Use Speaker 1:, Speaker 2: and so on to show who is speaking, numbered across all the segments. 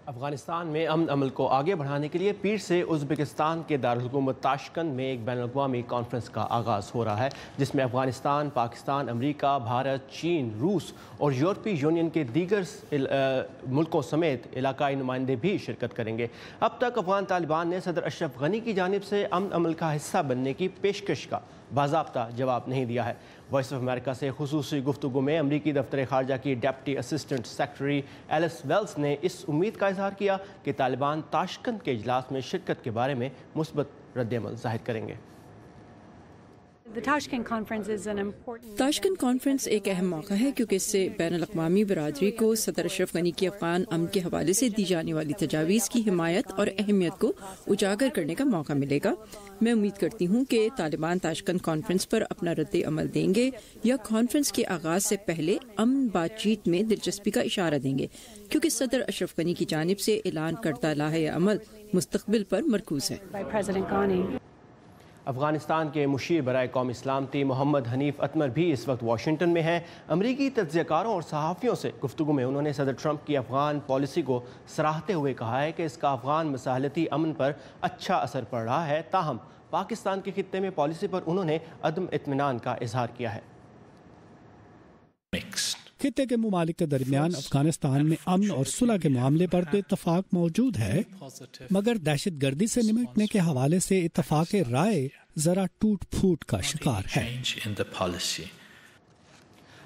Speaker 1: افغانستان میں امن عمل کو آگے بڑھانے کے لیے پیر سے ازبکستان کے دارالحکومت تاشکند میں ایک بین الاقوامی کانفرنس کا آغاز ہو رہا ہے، جس میں افغانستان، پاکستان، امریکہ، بھارت، چین، روس اور یورپی یونین کے دیگر ملکوں سمیت علاقائی نمائندے بھی شرکت کریں گے۔ اب تک افغان طالبان نے صدر اشرف غنی کی جانب سے امن عمل کا حصہ بننے کی پیشکش کا باضابطہ جواب نہیں دیا ہے۔ وائس آف امریکہ سے خصوصی گفتگو میں امریکی دفتر خارجہ کی deputy assistant secretary Alice Wells نے اس امید کا اظہار کیا کہ طالبان تاشکند کے اجلاس میں شرکت کے بارے میں مثبت رد عمل ظاہر کریں گے۔
Speaker 2: تاشکند کانفرنس ایک اہم موقع ہے کیونکہ اس سے بین الاقوامی برادری کو صدر اشرف غنی کی افغان امن کے حوالے سے دی جانے والی تجاویز کی حمایت اور اہمیت کو اجاگر کرنے کا موقع ملے گا۔ میں امید کرتی ہوں کہ طالبان تاشکند کانفرنس پر اپنا رد عمل دیں گے یا کانفرنس کے آغاز سے پہلے امن بات چیت میں دلچسپی کا اشارہ دیں گے، کیونکہ صدر اشرف غنی کی جانب سے اعلان کردہ لائحہ عمل مستقبل پر مرکوز ہے۔
Speaker 1: افغانستان کے مشیر برائے قومی سلامتی محمد حنیف اتمر بھی اس وقت واشنگٹن میں ہیں۔ امریکی تجزیہ کاروں اور صحافیوں سے گفتگو میں انہوں نے صدر ٹرمپ کی افغان پالیسی کو سراہتے ہوئے کہا ہے کہ اس کا افغان مساحلتی امن پر اچھا اثر پڑ رہا ہے، تاہم پاکستان کے خطے میں پالیسی پر انہوں نے عدم اطمینان کا اظہار کیا ہے۔
Speaker 3: خطے کے ممالک کے درمیان افغانستان میں امن اور صلح کے معاملے پر تو اتفاق موجود ہے، مگر دہشت گردی سے نمٹنے کے حوالے سے اتفاق رائے ذرا ٹوٹ پھوٹ کا شکار ہے۔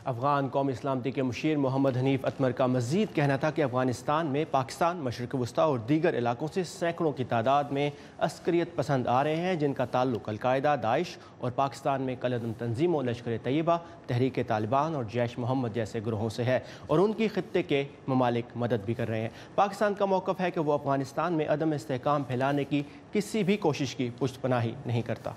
Speaker 1: افغان قومی سلامتی کے مشیر محمد حنیف اتمر کا مزید کہنا تھا کہ افغانستان میں پاکستان، مشرق وسطیٰ اور دیگر علاقوں سے سینکڑوں کی تعداد میں عسکریت پسند آ رہے ہیں، جن کا تعلق القاعدہ، داعش اور پاکستان میں کالعدم تنظیموں لشکر طیبہ، تحریک طالبان اور جیش محمد جیسے گروہوں سے ہے، اور ان کی خطے کے ممالک مدد بھی کر رہے ہیں۔ پاکستان کا موقف ہے کہ وہ افغانستان میں عدم استحکام پھیلانے کی کسی بھی کوشش کی پشت پناہی نہیں کرتا۔